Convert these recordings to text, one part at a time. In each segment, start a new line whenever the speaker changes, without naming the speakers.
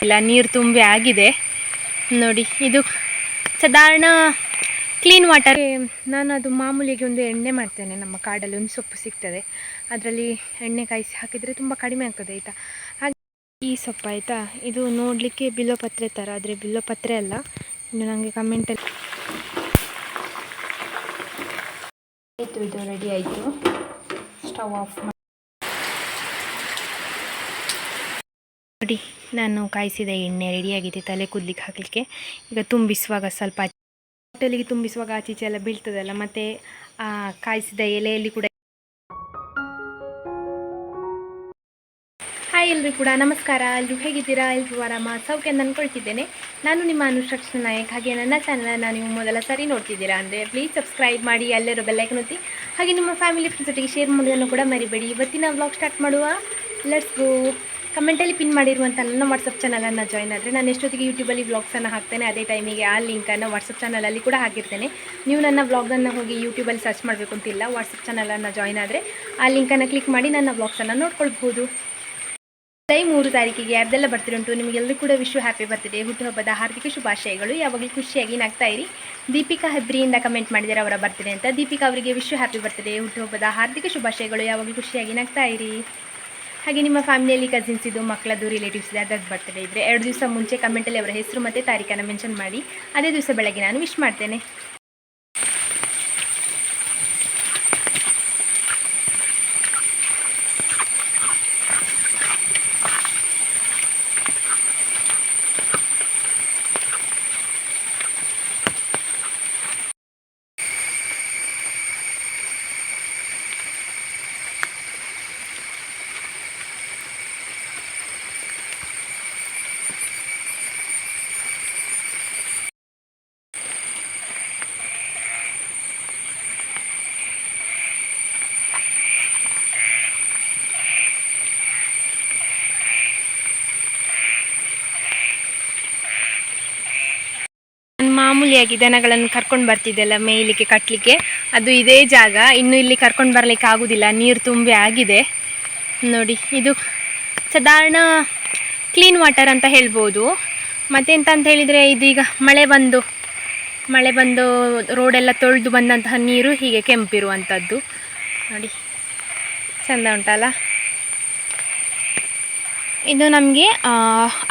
ಇಲ್ಲ, ನೀರು ತುಂಬಿ ಆಗಿದೆ ನೋಡಿ. ಇದು ಸಾಧಾರಣ ಕ್ಲೀನ್ ವಾಟರ್. ನಾನು ಅದು ಮಾಮೂಲಿಗೆ ಒಂದು ಎಣ್ಣೆ ಮಾಡ್ತೇನೆ. ನಮ್ಮ ಕಾಡಲ್ಲಿ ಒಂದು ಸೊಪ್ಪು ಸಿಗ್ತದೆ, ಅದರಲ್ಲಿ ಎಣ್ಣೆ ಕಾಯಿಸಿ ಹಾಕಿದರೆ ತುಂಬ ಕಡಿಮೆ ಆಗ್ತದೆ ಆಯಿತಾ. ಹಾಗೆ ಈ ಸೊಪ್ಪು ಆಯಿತಾ, ಇದು ನೋಡಲಿಕ್ಕೆ ಬಿಲ್ಲೋಪತ್ರೆ ಥರ, ಆದರೆ ಬಿಲ್ಲೋಪತ್ರೆ ಅಲ್ಲ. ಇನ್ನು ನನಗೆ ಕಮೆಂಟಲ್ಲಿ ಆಯಿತು, ಇದು ರೆಡಿ ಆಯಿತು. ಸ್ಟವ್ ಆಫ್ ಮಾಡಿ ನೋಡಿ. ನಾನು ಕಾಯಿಸಿದ ಎಣ್ಣೆ ರೆಡಿಯಾಗಿದೆ ತಲೆ ಕೂದಲಿಕ್ಕೆ ಹಾಕಲಿಕ್ಕೆ. ಈಗ ತುಂಬಿಸುವಾಗ ಸ್ವಲ್ಪ ಹೊಟ್ಟೆಲಿಗೆ ತುಂಬಿಸುವಾಗ ಆಚೀಚೆ ಎಲ್ಲ ಬೀಳ್ತದಲ್ಲ, ಮತ್ತು ಕಾಯಿಸಿದ ಎಲೆಯಲ್ಲಿ ಕೂಡ. ಹಾಯ್ ಎಲ್ಲರೂ ಕೂಡ ನಮಸ್ಕಾರ. ಎಲ್ಲರೂ ಹೇಗಿದ್ದೀರಾ? ಎಲ್ಲರೂ ಆರಾಮ ಸೌಖ್ಯ ಅಂತ ಅಂದ್ಕೊಳ್ತಿದ್ದೇನೆ. ನಾನು ನಿಮ್ಮ ಅನುಶ್ರಕ್ಷಣ ನಾಯಕ್. ಹಾಗೆ ನನ್ನ ಚಾನಲನ್ನು ನೀವು ಮೊದಲ ಸರಿ ನೋಡ್ತಿದ್ದೀರಾ ಅಂದರೆ ಪ್ಲೀಸ್ ಸಬ್ಸ್ಕ್ರೈಬ್ ಮಾಡಿ, ಅಲ್ಲಿರೋ ಬೆಲ್ಲೈಕನ್ ಒತ್ತಿ. ಹಾಗೆ ನಿಮ್ಮ ಫ್ಯಾಮಿಲಿ ಫ್ರೆಂಡ್ಸ್ ಜೊತೆಗೆ ಶೇರ್ ಮಾಡೋದನ್ನು ಕೂಡ ಮರಿಬೇಡಿ. ಇವತ್ತಿನ ವ್ಲಾಗ್ ಸ್ಟಾರ್ಟ್ ಮಾಡುವ. Let's go. ಕಮೆಂಟಲ್ಲಿ ಪಿನ್ ಮಾಡಿರುವಂಥ ನನ್ನ ವಾಟ್ಸಪ್ ಚಾನಲನ್ನು ಜಾಯ್ನ್ ಆದರೆ ನಾನು ಎಷ್ಟೊತ್ತಿಗೆ ಯೂಟ್ಯೂಬಲ್ಲಿ ವ್ಲಾಗ್ಸನ್ನು ಹಾಕ್ತೇನೆ, ಅದೇ ಟೈಮಿಗೆ ಆ ಲಿಂಕನ್ನು ವಾಟ್ಸಪ್ ಚಾನಲಲ್ಲಿ ಕೂಡ ಹಾಕಿರ್ತೇನೆ. ನೀವು ನನ್ನ ವ್ಲಾಗನ್ನು ಹೋಗಿ ಯೂಟ್ಯೂಬಲ್ಲಿ ಸರ್ಚ್ ಮಾಡಬೇಕು ಅಂತಿಲ್ಲ. ವಾಟ್ಸಪ್ ಚಾನಲನ್ನು ಜಾಯ್ನ್ ಆದರೆ ಆ ಲಿಂಕನ್ನು ಕ್ಲಿಕ್ ಮಾಡಿ ನನ್ನ ವ್ಲಾಗ್ಸನ್ನು ನೋಡ್ಕೊಳ್ಬೋದು. 3 ತಾರೀಕಿಗೆ ಯಾರ್ದೆಲ್ಲ ಬರ್ತಿರೋ ಉಂಟು ನಿಮಗೆಲ್ಲರೂ ಕೂಡ ಹ್ಯಾಪಿ ಬರ್ತ್ಡೇ, ಹುಟ್ಟುಹಬ್ಬದ ಹಾರ್ದಿಕ ಶುಭಾಶಯಗಳು. ಯಾವಾಗಲೂ ಖುಷಿಯಾಗಿ ನಗ್ತಾ ಇರಿ. ದೀಪಿಕಾ ಹೆಬ್ರಿಯಿಂದ ಕಮೆಂಟ್ ಮಾಡಿದ್ದಾರೆ ಅವರ ಬರ್ತ್ಡೇ ಅಂತ. ದೀಪಿಕಾ ಅವರಿಗೆ ಹ್ಯಾಪಿ ಬರ್ತ್ಡೇ, ಹುಟ್ಟುಹಬ್ಬದ ಹಾರ್ದಿಕ ಶುಭಾಶಯಗಳು. ಯಾವಾಗಲೂ ಖುಷಿಯಾಗಿ ನಗ್ತಾ ಇರಿ. ಹಾಗೆ ನಿಮ್ಮ ಫ್ಯಾಮಿಲಿಯಲ್ಲಿ ಕಸಿನ್ಸ್ ಇದು, ಮಕ್ಕಳದ್ದು, ರಿಲೇಟಿವ್ಸ್ ಅದಕ್ಕೆ ಬರ್ತ್ಡೇ ಇದ್ದರೆ 2 ದಿವಸ ಮುಂಚೆ ಕಮೆಂಟಲ್ಲಿ ಅವರ ಹೆಸರು ಮತ್ತು ತಾರೀಖನ್ನು ಮೆನ್ಷನ್ ಮಾಡಿ. ಅದೇ ದಿವಸ ಬೆಳಗ್ಗೆ ನಾನು ವಿಶ್ ಮಾಡ್ತೇನೆ. ಮಾಮೂಲಿಯಾಗಿ ದನಗಳನ್ನು ಕರ್ಕೊಂಡು ಬರ್ತಿದ್ದೆಲ್ಲ ಮೇಯ್ಲಿಕ್ಕೆ ಕಟ್ಟಲಿಕ್ಕೆ, ಅದು ಇದೇ ಜಾಗ. ಇನ್ನು ಇಲ್ಲಿ ಕರ್ಕೊಂಡು ಬರಲಿಕ್ಕೆ ಆಗೋದಿಲ್ಲ, ನೀರು ತುಂಬಿ ಆಗಿದೆ ನೋಡಿ. ಇದು ಸಾಧಾರಣ ಕ್ಲೀನ್ ವಾಟರ್ ಅಂತ ಹೇಳ್ಬೋದು. ಮತ್ತೆಂತ ಅಂತ ಹೇಳಿದರೆ, ಇದೀಗ ಮಳೆ ಬಂದು ರೋಡೆಲ್ಲ ತೊಳೆದು ಬಂದಂತಹ ನೀರು ಹೀಗೆ ಕೆಂಪಿರುವಂಥದ್ದು ನೋಡಿ. ಚೆಂದ ಉಂಟಲ್ಲ. ಇದು ನಮಗೆ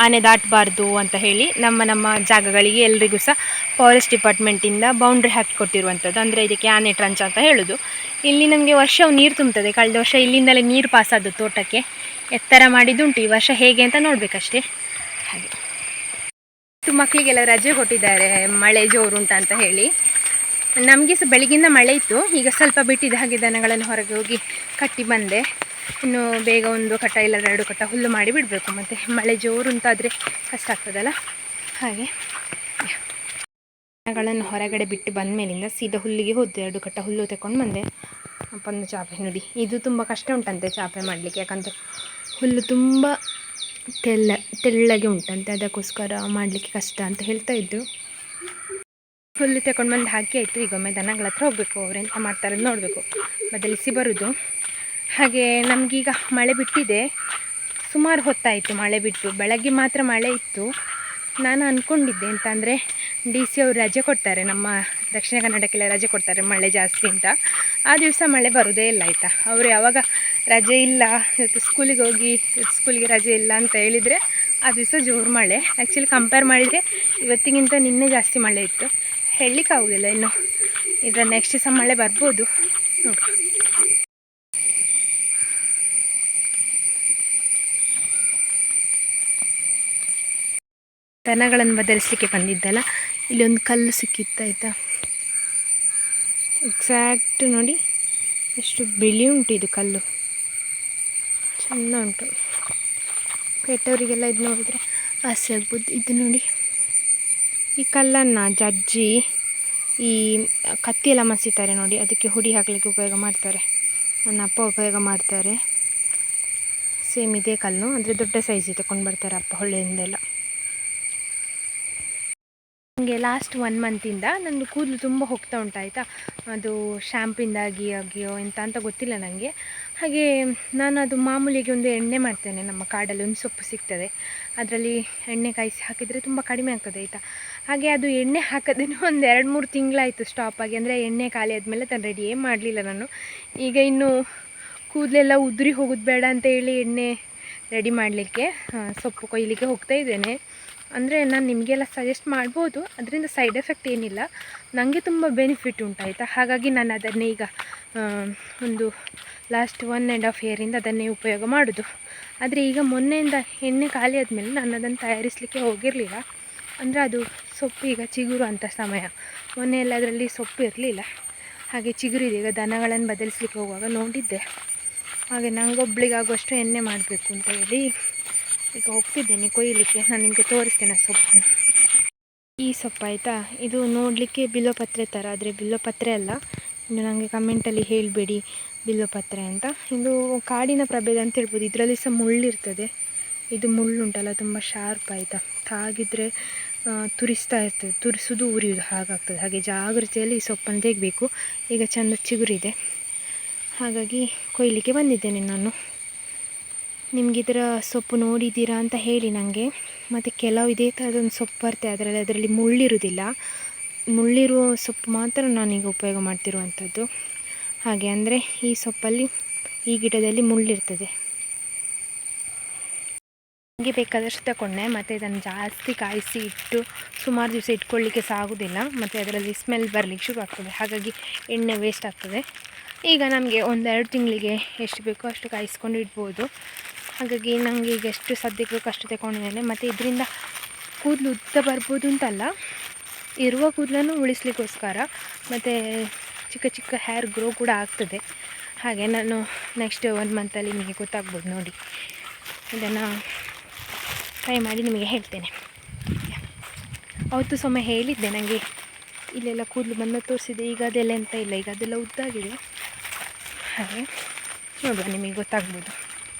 ಆನೆ ದಾಟಬಾರ್ದು ಅಂತ ಹೇಳಿ ನಮ್ಮ ಜಾಗಗಳಿಗೆ ಎಲ್ರಿಗೂ ಸಹ ಫಾರೆಸ್ಟ್ ಡಿಪಾರ್ಟ್ಮೆಂಟಿಂದ ಬೌಂಡ್ರಿ ಹಾಕಿ ಕೊಟ್ಟಿರುವಂಥದ್ದು. ಅಂದರೆ ಇದಕ್ಕೆ ಆನೆ ಟ್ರಂಚ್ ಅಂತ ಹೇಳೋದು. ಇಲ್ಲಿ ನಮಗೆ ವರ್ಷವು ನೀರು ತುಂಬ್ತದೆ. ಕಳೆದ ವರ್ಷ ಇಲ್ಲಿಂದಲೇ ನೀರು ಪಾಸಾದ್ದು ತೋಟಕ್ಕೆ, ಎತ್ತರ ಮಾಡಿದ್ದುಂಟು. ಈ ವರ್ಷ ಹೇಗೆ ಅಂತ ನೋಡಬೇಕಷ್ಟೇ. ಹಾಗೆ ಮಕ್ಕಳಿಗೆಲ್ಲ ರಜೆ ಕೊಟ್ಟಿದ್ದಾರೆ, ಮಳೆ ಜೋರುಂಟ ಅಂತ ಹೇಳಿ. ನಮಗೆ ಸಹ ಬೆಳಗಿಂದ ಮಳೆ ಇತ್ತು, ಈಗ ಸ್ವಲ್ಪ ಬಿಟ್ಟಿದೆ. ಹಾಗೆ ದನಗಳನ್ನು ಹೊರಗೆ ಹೋಗಿ ಕಟ್ಟಿ ಬಂದೆ. ಇನ್ನು ಬೇಗ 1 ಕಟ್ಟ ಇಲ್ಲ 2 ಕಟ್ಟ ಹುಲ್ಲು ಮಾಡಿ ಬಿಡಬೇಕು. ಮತ್ತು ಮಳೆ ಜೋರು ಅಂತಾದರೆ ಕಷ್ಟ ಆಗ್ತದಲ್ಲ. ಹಾಗೆ ದನಗಳನ್ನು ಹೊರಗಡೆ ಬಿಟ್ಟು ಬಂದ ಮೇಲಿಂದ ಸೀದಾ ಹುಲ್ಲಿಗೆ ಹೋದೆ. 2 ಕಟ್ಟ ಹುಲ್ಲು ತಗೊಂಡು ಬಂದೆ. ಒಂದು ಚಾಪೆ ನೋಡಿ, ಇದು ತುಂಬ ಕಷ್ಟ ಉಂಟಂತೆ ಚಾಪೆ ಮಾಡಲಿಕ್ಕೆ. ಯಾಕಂದರೆ ಹುಲ್ಲು ತುಂಬ ತೆಳ್ಳಗೆ ಉಂಟಂತೆ, ಅದಕ್ಕೋಸ್ಕರ ಮಾಡಲಿಕ್ಕೆ ಕಷ್ಟ ಅಂತ ಹೇಳ್ತಾ ಇದ್ದು. ಹುಲ್ಲು ತಗೊಂಡು ಬಂದು ಹಾಕಿ ಆಯಿತು. ಈಗ ಒಮ್ಮೆ ದನಗಳ ಹತ್ರ ಹೋಗಬೇಕು, ಅವರೆಂತ ಮಾಡ್ತಾರೆ ನೋಡಬೇಕು, ಬದಲಿಸಿ ಬರೋದು. ಹಾಗೆ ನಮಗೀಗ ಮಳೆ ಬಿಟ್ಟಿದೆ, ಸುಮಾರು ಹೊತ್ತಾಯಿತು ಮಳೆ ಬಿಟ್ಟು. ಬೆಳಗ್ಗೆ ಮಾತ್ರ ಮಳೆ ಇತ್ತು. ನಾನು ಅಂದ್ಕೊಂಡಿದ್ದೆ ಅಂತ ಅಂದರೆ DC ಅವರು ರಜೆ ಕೊಡ್ತಾರೆ, ನಮ್ಮ ದಕ್ಷಿಣ ಕನ್ನಡಕ್ಕೆಲ್ಲ ರಜೆ ಕೊಡ್ತಾರೆ ಮಳೆ ಜಾಸ್ತಿ ಅಂತ. ಆ ದಿವಸ ಮಳೆ ಬರೋದೇ ಇಲ್ಲ ಆಯಿತಾ. ಅವರು ಯಾವಾಗ ರಜೆ ಇಲ್ಲ, ಇವತ್ತು ಸ್ಕೂಲಿಗೆ ರಜೆ ಇಲ್ಲ ಅಂತ ಹೇಳಿದರೆ ಆ ದಿವಸ ಜೋರು ಮಳೆ. ಆ್ಯಕ್ಚುಲಿ ಕಂಪೇರ್ ಮಾಡಿದರೆ ಇವತ್ತಿಗಿಂತ ನಿನ್ನೆ ಜಾಸ್ತಿ ಮಳೆ ಇತ್ತು. ಹೇಳಲಿಕ್ಕಾಗೋದಿಲ್ಲ, ಇನ್ನು ಇದರ ನೆಕ್ಸ್ಟ್ ಸಹ ಮಳೆ ಬರ್ಬೋದು ನೋಡಿ. ದನಗಳನ್ನು ಬದಲಿಸಲಿಕ್ಕೆ ಬಂದಿದ್ದಲ್ಲ, ಇಲ್ಲಿ ಒಂದು ಕಲ್ಲು ಸಿಕ್ಕಿತ್ತು ಆಯಿತಾ. ಎಕ್ಸಾಕ್ಟ್ ನೋಡಿ ಎಷ್ಟು ಬಿಳಿ ಉಂಟು ಇದು ಕಲ್ಲು, ಚೆಂದ ಉಂಟು. ಕೆಟ್ಟವರಿಗೆಲ್ಲ ಇದು ನೋಡಿದರೆ ಆಸೆ ಆಗ್ಬೋದು. ಇದು ನೋಡಿ, ಈ ಕಲ್ಲನ್ನು ಜಜ್ಜಿ ಈ ಕತ್ತಿಯೆಲ್ಲ ಮಸಿತಾರೆ ನೋಡಿ, ಅದಕ್ಕೆ ಹುಡಿ ಹಾಕಲಿಕ್ಕೆ ಉಪಯೋಗ ಮಾಡ್ತಾರೆ. ನನ್ನ ಅಪ್ಪ ಉಪಯೋಗ ಮಾಡ್ತಾರೆ. ಸೇಮ್ ಇದೇ ಕಲ್ಲು, ಅಂದರೆ ದೊಡ್ಡ ಸೈಜ್ ತಗೊಂಡು ಬರ್ತಾರೆ ಅಪ್ಪ ಹೊಳ್ಳೆಯಿಂದೆಲ್ಲ. ನನಗೆ ಲಾಸ್ಟ್ 1 ಮಂತಿಂದ ನನ್ನ ಕೂದಲು ತುಂಬ ಹೋಗ್ತಾ ಉಂಟಾಯಿತಾ, ಅದು ಶ್ಯಾಂಪಿಂದಾಗಿ ಆಗಿಯೋ ಎಂತ ಅಂತ ಗೊತ್ತಿಲ್ಲ ನನಗೆ. ಹಾಗೆ ನಾನು ಅದು ಮಾಮೂಲಿಗೆ ಒಂದು ಎಣ್ಣೆ ಮಾಡ್ತೇನೆ, ನಮ್ಮ ಕಾಡಲ್ಲಿ ಒಂದು ಸೊಪ್ಪು ಸಿಗ್ತದೆ, ಅದರಲ್ಲಿ ಎಣ್ಣೆ ಕಾಯಿಸಿ ಹಾಕಿದರೆ ತುಂಬ ಕಡಿಮೆ ಆಗ್ತದೆ ಆಯಿತಾ. ಹಾಗೆ ಅದು ಎಣ್ಣೆ ಹಾಕೋದೇನೋ ಒಂದು 2-3 ತಿಂಗಳಾಯಿತು ಸ್ಟಾಪ್ ಆಗಿ, ಅಂದರೆ ಎಣ್ಣೆ ಖಾಲಿ ಆದಮೇಲೆ ನಾನು ರೆಡಿಯೇ ಮಾಡಲಿಲ್ಲ ನಾನು. ಈಗ ಇನ್ನು ಕೂದಲೆಲ್ಲ ಉದುರಿ ಹೋಗೋದು ಬೇಡ ಅಂತ ಹೇಳಿ ಎಣ್ಣೆ ರೆಡಿ ಮಾಡಲಿಕ್ಕೆ ಸೊಪ್ಪು ಕೊಯ್ಲಿಕ್ಕೆ ಹೋಗ್ತಾ ಇದ್ದೇನೆ. ಅಂದರೆ ನಾನು ನಿಮಗೆಲ್ಲ ಸಜೆಸ್ಟ್ ಮಾಡ್ಬೋದು, ಅದರಿಂದ ಸೈಡ್ ಎಫೆಕ್ಟ್ ಏನಿಲ್ಲ, ನನಗೆ ತುಂಬ ಬೆನಿಫಿಟ್ ಉಂಟಾಯಿತಾ. ಹಾಗಾಗಿ ನಾನು ಅದನ್ನೇ ಈಗ ಒಂದು ಲಾಸ್ಟ್ 1.5 ಇಯರಿಂದ ಅದನ್ನೇ ಉಪಯೋಗ ಮಾಡೋದು. ಆದರೆ ಈಗ ಮೊನ್ನೆಯಿಂದ ಎಣ್ಣೆ ಖಾಲಿ ಆದಮೇಲೆ ನಾನು ಅದನ್ನು ತಯಾರಿಸಲಿಕ್ಕೆ ಹೋಗಿರಲಿಲ್ಲ. ಅಂದರೆ ಅದು ಸೊಪ್ಪು ಈಗ ಚಿಗುರು ಅಂಥ ಸಮಯ, ಮೊನ್ನೆ ಎಲ್ಲ ಅದರಲ್ಲಿ ಸೊಪ್ಪು ಇರಲಿಲ್ಲ, ಹಾಗೆ ಚಿಗುರಿದೆ. ಈಗ ದನಗಳನ್ನು ಬದಲಿಸ್ಲಿಕ್ಕೆ ಹೋಗುವಾಗ ನೋಡಿದ್ದೆ, ಹಾಗೆ ನನಗೊಬ್ಳಿಗಾಗುವಷ್ಟು ಎಣ್ಣೆ ಮಾಡಬೇಕು ಅಂತ ಹೇಳಿ ಈಗ ಹೋಗ್ತಿದ್ದೇನೆ ಕೊಯ್ಯಲಿಕ್ಕೆ. ನಾನು ನಿಮಗೆ ತೋರಿಸ್ತೇನೆ ಸೊಪ್ಪನ್ನು. ಈ ಸೊಪ್ಪು ಆಯಿತಾ, ಇದು ನೋಡಲಿಕ್ಕೆ ಬಿಲ್ಲೋಪತ್ರೆ ಥರ, ಆದರೆ ಬಿಲ್ಲೋಪತ್ರೆ ಅಲ್ಲ. ಇನ್ನು ನನಗೆ ಕಮೆಂಟಲ್ಲಿ ಹೇಳಬೇಡಿ ಬಿಲ್ಲೋಪತ್ರೆ ಅಂತ. ಇದು ಕಾಡಿನ ಪ್ರಭೇದ ಅಂತ ಹೇಳ್ಬೋದು. ಇದರಲ್ಲಿ ಸಹ ಮುಳ್ಳಿರ್ತದೆ. ಇದು ಮುಳ್ಳುಂಟಲ್ಲ ತುಂಬ ಶಾರ್ಪ್ ಆಯಿತಾ, ತಾಗಿದ್ರೆ ತುರಿಸ್ತಾ ಇರ್ತದೆ, ತುರಿಸೋದು ಉರಿಯೋದು ಹಾಗಾಗ್ತದೆ. ಹಾಗೆ ಜಾಗ್ರತೆಯಲ್ಲಿ ಈ ಸೊಪ್ಪನ್ನು ತೆಗಬೇಕು. ಈಗ ಚೆಂದ ಚಿಗುರಿದೆ, ಹಾಗಾಗಿ ಕೊಯ್ಲಿಕ್ಕೆ ಬಂದಿದ್ದೇನೆ ನಾನು. ನಿಮಗಿದರ ಸೊಪ್ಪು ನೋಡಿದ್ದೀರಾ ಅಂತ ಹೇಳಿ ನನಗೆ. ಮತ್ತು ಕೆಲವು ಇದೇ ಥರದೊಂದು ಸೊಪ್ಪು ಬರ್ತದೆ, ಅದರಲ್ಲಿ ಮುಳ್ಳಿರೋದಿಲ್ಲ, ಮುಳ್ಳಿರುವ ಸೊಪ್ಪು ಮಾತ್ರ ನಾನೀಗ ಉಪಯೋಗ ಮಾಡ್ತಿರುವಂಥದ್ದು. ಹಾಗೆ ಅಂದರೆ ಈ ಸೊಪ್ಪಲ್ಲಿ, ಈ ಗಿಡದಲ್ಲಿ ಮುಳ್ಳಿರ್ತದೆ. ನನಗೆ ಬೇಕಾದಷ್ಟು ತಗೊಂಡೆ, ಮತ್ತು ಇದನ್ನು ಜಾಸ್ತಿ ಕಾಯಿಸಿ ಇಟ್ಟು ಸುಮಾರು ದಿವಸ ಇಟ್ಕೊಳ್ಳಿಕ್ಕೆ ಸಹ ಆಗೋದಿಲ್ಲ, ಮತ್ತು ಅದರಲ್ಲಿ ಸ್ಮೆಲ್ ಬರಲಿಕ್ಕೆ ಶುರು ಆಗ್ತದೆ, ಹಾಗಾಗಿ ಎಣ್ಣೆ ವೇಸ್ಟ್ ಆಗ್ತದೆ. ಈಗ ನಮಗೆ 1-2 ತಿಂಗಳಿಗೆ ಎಷ್ಟು ಬೇಕೋ ಅಷ್ಟು ಕಾಯಿಸ್ಕೊಂಡು ಇಡ್ಬೋದು. ಹಾಗಾಗಿ ನನಗೆ ಈಗ ಎಷ್ಟು ಸದ್ಯಕ್ಕೆ ಬೇಕೋ ಅಷ್ಟು ತಗೊಂಡಿದ್ದೇನೆ. ಮತ್ತು ಇದರಿಂದ ಕೂದಲು ಉದ್ದ ಬರ್ಬೋದು ಅಂತಲ್ಲ, ಇರುವ ಕೂದಲನ್ನು ಉಳಿಸ್ಲಿಕ್ಕೋಸ್ಕರ, ಮತ್ತು ಚಿಕ್ಕ ಚಿಕ್ಕ ಹೇರ್ ಗ್ರೋ ಕೂಡ ಆಗ್ತದೆ. ಹಾಗೆ ನಾನು ನೆಕ್ಸ್ಟ್ 1 ಮಂತಲ್ಲಿ ನಿಮಗೆ ಗೊತ್ತಾಗ್ಬೋದು ನೋಡಿ. ಇದನ್ನು ಟ್ರೈ ಮಾಡಿ ನಿಮಗೆ ಹೇಳ್ತೇನೆ. ಅವತ್ತು ಸಮಯ ಹೇಳಿದ್ದೆ ನನಗೆ ಇಲ್ಲೆಲ್ಲ ಕೂದಲು ಬಂದ ತೋರಿಸಿದೆ, ಈಗ ಅದೆಲ್ಲ ಎಂತ ಇಲ್ಲ, ಈಗ ಅದೆಲ್ಲ ಉದ್ದಾಗಿದೆ. ಹಾಗೆ ನೋಡುವ, ನಿಮಗೆ ಗೊತ್ತಾಗ್ಬೋದು.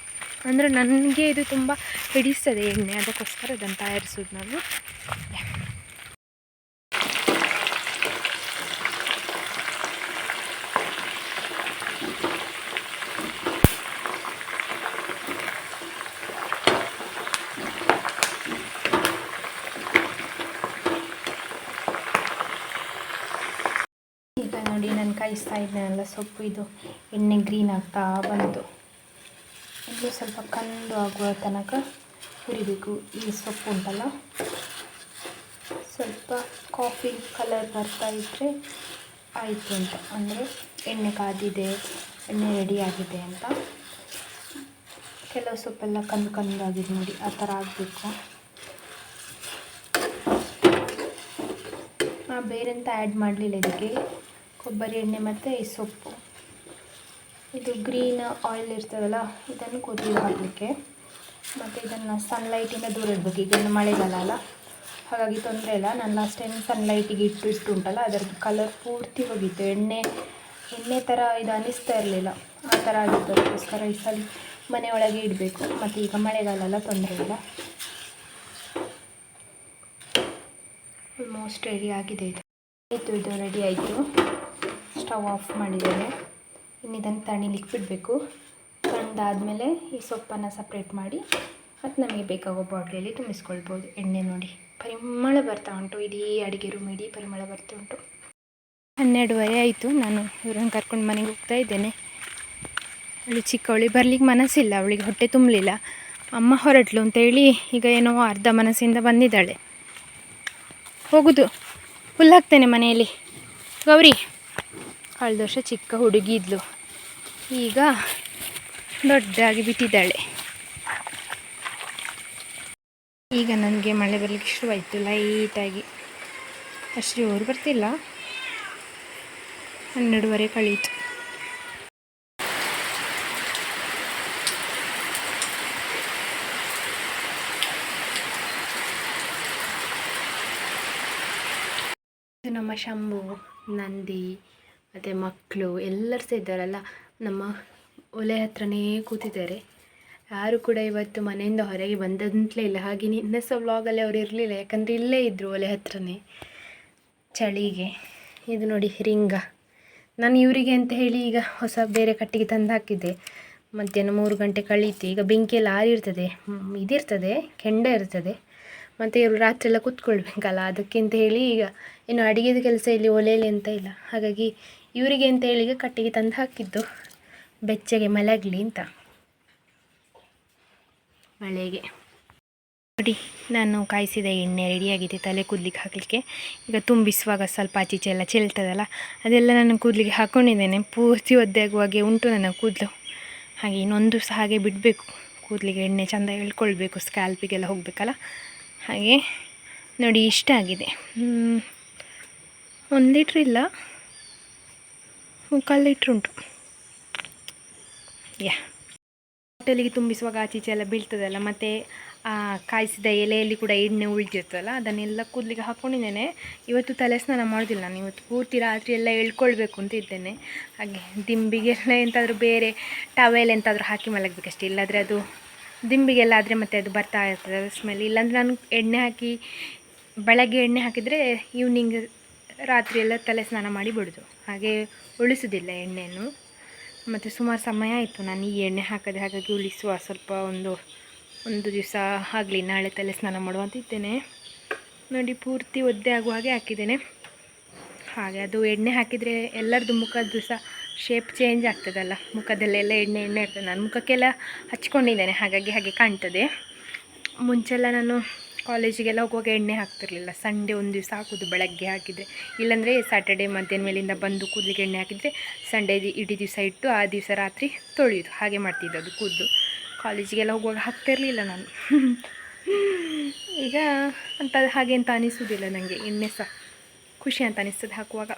ಅಂದರೆ ನನಗೆ ಇದು ತುಂಬ ಹಿಡಿಸ್ತದೆ ಎಣ್ಣೆ, ಅದಕ್ಕೋಸ್ಕರ ಅದನ್ನು ತಯಾರಿಸೋದು ನಾವು. ಈಗ ನೋಡಿ, ನಾನು ಕಾಯಿಸ್ತಾ ಇದ್ದೇನಲ್ಲ ಸೊಪ್ಪು, ಇದು ಎಣ್ಣೆ ಗ್ರೀನ್ ಆಗ್ತಾ ಬಂತು. ಇದು ಸ್ವಲ್ಪ ಕಂದು ಆಗುವ ತನಕ ಹುರಿಬೇಕು. ಈ ಸೊಪ್ಪು ಉಂಟಲ್ಲ, ಸ್ವಲ್ಪ ಕಾಫಿ ಕಲರ್ ಬರ್ತಾ ಇದ್ದರೆ ಆಯಿತು ಅಂತ, ಅಂದರೆ ಎಣ್ಣೆ ಕಾದಿದೆ, ಎಣ್ಣೆ ರೆಡಿ ಆಗಿದೆ ಅಂತ. ಕೆಲವು ಸೊಪ್ಪೆಲ್ಲ ಕಂದಾಗಿದೆ ನೋಡಿ, ಆ ಥರ ಆಗಬೇಕು. ಬೇರೆಂತ ಆ್ಯಡ್ ಮಾಡಲಿಲ್ಲ ಇದಕ್ಕೆ, ಕೊಬ್ಬರಿ ಎಣ್ಣೆ ಮತ್ತು ಈ ಸೊಪ್ಪು. ಇದು ಗ್ರೀನ್ ಆಯಿಲ್ ಇರ್ತದಲ್ಲ, ಇದನ್ನು ಕೂದಲಿಗೆ ಹಾಕಲಿಕ್ಕೆ. ಮತ್ತು ಇದನ್ನು ಸನ್ಲೈಟಿಂದ ದೂರ ಇಡಬೇಕು. ಈಗ ಮಳೆಗಾಲ ಅಲ್ಲ, ಹಾಗಾಗಿ ತೊಂದರೆ ಇಲ್ಲ. ನಾನು ಲಾಸ್ಟ್ ಟೈಮ್ ಸನ್ಲೈಟಿಗೆ ಇಟ್ಟು ಉಂಟಲ್ಲ, ಅದರದ್ದು ಕಲರ್ ಪೂರ್ತಿ ಹೋಗಿತ್ತು. ಎಣ್ಣೆ ಥರ ಇದು ಅನ್ನಿಸ್ತಾ ಇರಲಿಲ್ಲ, ಆ ಥರ ಆಗಿತ್ತು. ಅದಕ್ಕೋಸ್ಕರ ಈ ಸಲ ಮನೆಯೊಳಗೆ ಇಡಬೇಕು. ಮತ್ತು ಈಗ ಮಳೆಗಾಲ ಅಲ್ಲ, ತೊಂದರೆ ಇಲ್ಲ. ಆಲ್ಮೋಸ್ಟ್ ರೆಡಿ ಆಗಿದೆ. ಇದು ರೆಡಿ ಆಯಿತು. ಸ್ಟವ್ ಆಫ್ ಮಾಡಿದ್ದೇನೆ. ಇನ್ನು ಇದನ್ನು ತಣಿಲಿಕ್ಕೆ ಬಿಡಬೇಕು. ತಣ್ಣದಾದಮೇಲೆ ಈ ಸೊಪ್ಪನ್ನು ಸಪ್ರೇಟ್ ಮಾಡಿ ಮತ್ತು ನಮಗೆ ಬೇಕಾಗೋ ಬಾಟ್ಲಿಯಲ್ಲಿ ತುಂಬಿಸ್ಕೊಳ್ಬೋದು. ಎಣ್ಣೆ ನೋಡಿ ಪರಿಮಳ ಬರ್ತಾ ಉಂಟು, ಇಡೀ ಅಡುಗೆ ರೂಮ್ ಇಡೀ ಪರಿಮಳ ಬರ್ತಾ ಉಂಟು. 12:30 ಆಯಿತು. ನಾನು ಇವರನ್ನು ಕರ್ಕೊಂಡು ಮನೆಗೆ ಹೋಗ್ತಾ ಇದ್ದೇನೆ. ಅವಳು ಚಿಕ್ಕವಳಿ ಬರಲಿಕ್ಕೆ ಮನಸ್ಸಿಲ್ಲ, ಅವಳಿಗೆ ಹೊಟ್ಟೆ ತುಂಬಲಿಲ್ಲ. ಅಮ್ಮ ಹೊರಟ್ಲು ಅಂತೇಳಿ ಈಗ ಏನೋ ಅರ್ಧ ಮನಸ್ಸಿಂದ ಬಂದಿದ್ದಾಳೆ. ಹೋಗೋದು ಹುಲ್ಲಾಗ್ತೇನೆ ಮನೆಯಲ್ಲಿ. ಗೌರಿ ಕಳೆದ ವರ್ಷ ಚಿಕ್ಕ ಹುಡುಗಿ ಇದ್ಲು, ಈಗ ದೊಡ್ಡದಾಗಿ ಬಿಟ್ಟಿದ್ದಾಳೆ. ಈಗ ನನಗೆ ಮಳೆ ಬರಲಿಕ್ಕೆ ಶುರುವಾಯಿತು ಲೈಟಾಗಿ, ಅಷ್ಟು ಜೋರು ಬರ್ತಿಲ್ಲ. 12:30 ಕಳೀತು. ನಮ್ಮ ಶಂಭು, ನಂದಿ ಮತ್ತು ಮಕ್ಕಳು ಎಲ್ಲರೂ ಸಹ ಇದ್ದಾರಲ್ಲ, ನಮ್ಮ ಒಲೆ ಹತ್ರನೇ ಕೂತಿದ್ದಾರೆ. ಯಾರು ಕೂಡ ಇವತ್ತು ಮನೆಯಿಂದ ಹೊರಗೆ ಬಂದಂತಲೇ ಇಲ್ಲ. ಹಾಗೆ ನಿನ್ನೆ ಸಹ ವ್ಲಾಗಲ್ಲಿ ಅವರು ಇರಲಿಲ್ಲ, ಯಾಕಂದರೆ ಇಲ್ಲೇ ಇದ್ದರು ಒಲೆ ಹತ್ರನೇ. ಚಳಿಗೆ. ಇದು ನೋಡಿ ರಿಂಗ, ನಾನು ಇವರಿಗೆ ಅಂತ ಹೇಳಿ ಈಗ ಹೊಸ ಬೇರೆ ಕಟ್ಟಿಗೆ ತಂದು ಹಾಕಿದ್ದೆ. ಮಧ್ಯಾಹ್ನ 3 ಗಂಟೆ ಕಳೀತು. ಈಗ ಬೆಂಕಿಯೆಲ್ಲ ಆರಿರ್ತದೆ, ಇದಿರ್ತದೆ, ಕೆಂಡ ಇರ್ತದೆ. ಮತ್ತು ಇವರು ರಾತ್ರಿ ಎಲ್ಲ ಕೂತ್ಕೊಳ್ಬೇಕಲ್ಲ, ಅದಕ್ಕೆ ಅಂತ ಹೇಳಿ ಈಗ ಇನ್ನು ಅಡುಗೆದು ಕೆಲಸ ಇಲ್ಲಿ ಒಲೆಯಲ್ಲಿ ಅಂತ ಇಲ್ಲ. ಹಾಗಾಗಿ ಇವರಿಗೆ ಅಂತ ಹೇಳಿ ಈಗ ಕಟ್ಟಿಗೆ ತಂದು ಹಾಕಿದ್ದು, ಬೆಚ್ಚಗೆ ಮಲಗಲಿ ಅಂತ ಮಳೆಗೆ. ನೋಡಿ, ನಾನು ಕಾಯಿಸಿದ ಎಣ್ಣೆ ರೆಡಿಯಾಗಿದೆ ತಲೆ ಕೂದಲಿಗೆ ಹಾಕಲಿಕ್ಕೆ. ಈಗ ತುಂಬಿಸುವಾಗ ಸ್ವಲ್ಪ ಆಚೀಚೆ ಎಲ್ಲ ಚೆಲ್ತದಲ್ಲ, ಅದೆಲ್ಲ ನಾನು ಕೂದಲಿಗೆ ಹಾಕ್ಕೊಂಡಿದ್ದೇನೆ. ಪೂರ್ತಿ ಒದ್ದೆ ಆಗುವಾಗೆ ಉಂಟು ನನ್ನ ಕೂದಲು. ಹಾಗೆ ಇನ್ನೊಂದು ಸಹ ಹಾಗೆ ಬಿಡಬೇಕು, ಕೂದಲಿಗೆ ಎಣ್ಣೆ ಚೆಂದ ಎಳ್ಕೊಳ್ಬೇಕು, ಸ್ಕ್ಯಾಲ್ಪಿಗೆಲ್ಲ ಹೋಗಬೇಕಲ್ಲ. ಹಾಗೆ ನೋಡಿ ಇಷ್ಟ ಆಗಿದೆ. 1 ಲೀಟ್ರ್ ಇಲ್ಲ, 3/4 ಲೀಟ್ರ್ ಉಂಟು. ಹೋಟೆಲಿಗೆ ತುಂಬಿಸುವಾಗ ಆಚೀಚೆ ಎಲ್ಲ ಬೀಳ್ತದಲ್ಲ, ಮತ್ತು ಕಾಯಿಸಿದ ಎಲೆಯಲ್ಲಿ ಕೂಡ ಎಣ್ಣೆ ಉಳಿದಿರ್ತದಲ್ಲ, ಅದನ್ನೆಲ್ಲ ಕೂದಲಿಗೆ ಹಾಕ್ಕೊಂಡಿದ್ದೇನೆ. ಇವತ್ತು ತಲೆ ಸ್ನಾನ ಮಾಡೋದಿಲ್ಲ ನಾನು, ಇವತ್ತು ಪೂರ್ತಿ ರಾತ್ರಿ ಎಲ್ಲ ಎಳ್ಕೊಳ್ಬೇಕು ಅಂತ ಇದ್ದೇನೆ. ಹಾಗೆ ದಿಂಬಿಗೆಲ್ಲ ಎಂತಾದರೂ ಬೇರೆ ಟವೆಲ್ ಎಂತಾದರೂ ಹಾಕಿ ಮಲಗಬೇಕಷ್ಟೇ, ಇಲ್ಲಾಂದರೆ ಅದು ದಿಂಬಿಗೆಲ್ಲ ಆದರೆ ಮತ್ತೆ ಅದು ಬರ್ತಾ ಇರ್ತದೆ ಸ್ಮೆಲ್. ಇಲ್ಲಾಂದರೆ ನಾನು ಎಣ್ಣೆ ಹಾಕಿ ಬೆಳಗ್ಗೆ ಎಣ್ಣೆ ಹಾಕಿದರೆ ಈವ್ನಿಂಗ್ ರಾತ್ರಿ ಎಲ್ಲ ತಲೆ ಸ್ನಾನ ಮಾಡಿ ಬಿಡೋದು, ಹಾಗೆ ಉಳಿಸೋದಿಲ್ಲ ಎಣ್ಣೆಯನ್ನು. ಮತ್ತು ಸುಮಾರು ಸಮಯ ಆಯಿತು ನಾನು ಈ ಎಣ್ಣೆ ಹಾಕದೆ, ಹಾಗಾಗಿ ಉಳಿಸುವ ಸ್ವಲ್ಪ ಒಂದು ದಿವಸ ಆಗಲಿ, ನಾಳೆ ತಲೆ ಸ್ನಾನ ಮಾಡುವಂತಿದ್ದೇನೆ. ನೋಡಿ ಪೂರ್ತಿ ಒದ್ದೆ ಆಗುವ ಹಾಗೆ ಹಾಕಿದ್ದೇನೆ. ಹಾಗೆ ಅದು ಎಣ್ಣೆ ಹಾಕಿದರೆ ಎಲ್ಲರದ್ದು ಮುಖದ್ದು ಸಹ ಶೇಪ್ ಚೇಂಜ್ ಆಗ್ತದಲ್ಲ, ಮುಖದಲ್ಲೆಲ್ಲ ಎಣ್ಣೆ ಇರ್ತದೆ. ನಾನು ಮುಖಕ್ಕೆಲ್ಲ ಹಚ್ಕೊಂಡಿದ್ದೇನೆ, ಹಾಗಾಗಿ ಹಾಗೆ ಕಾಣ್ತದೆ. ಮುಂಚೆಲ್ಲ ನಾನು ಕಾಲೇಜಿಗೆಲ್ಲ ಹೋಗುವಾಗ ಎಣ್ಣೆ ಹಾಕ್ತಿರ್ಲಿಲ್ಲ, ಸಂಡೇ ಒಂದು ದಿವಸ ಹಾಕೋದು ಬೆಳಗ್ಗೆ ಹಾಕಿದರೆ. ಇಲ್ಲಾಂದರೆ ಸ್ಯಾಟರ್ಡೇ ಮಧ್ಯಾಹ್ನ ಮೇಲಿಂದ ಬಂದು ಕೂದಲಿಗೆ ಎಣ್ಣೆ ಹಾಕಿದರೆ ಸಂಡೇ ಇಡೀ ದಿವಸ ಇಟ್ಟು ಆ ದಿವಸ ರಾತ್ರಿ ತೊಳೆಯೋದು, ಹಾಗೆ ಮಾಡ್ತಿದ್ದು ಅದು ಕೂದಲು. ಕಾಲೇಜಿಗೆಲ್ಲ ಹೋಗುವಾಗ ಹಾಕ್ತಿರ್ಲಿಲ್ಲ ನಾನು. ಈಗ ಅಂತ ಹಾಗೆ ಅಂತ ಅನಿಸೋದಿಲ್ಲ ನನಗೆ, ಎಣ್ಣೆ ಸಹ ಖುಷಿ ಅಂತ ಅನಿಸ್ತದೆ ಹಾಕುವಾಗ.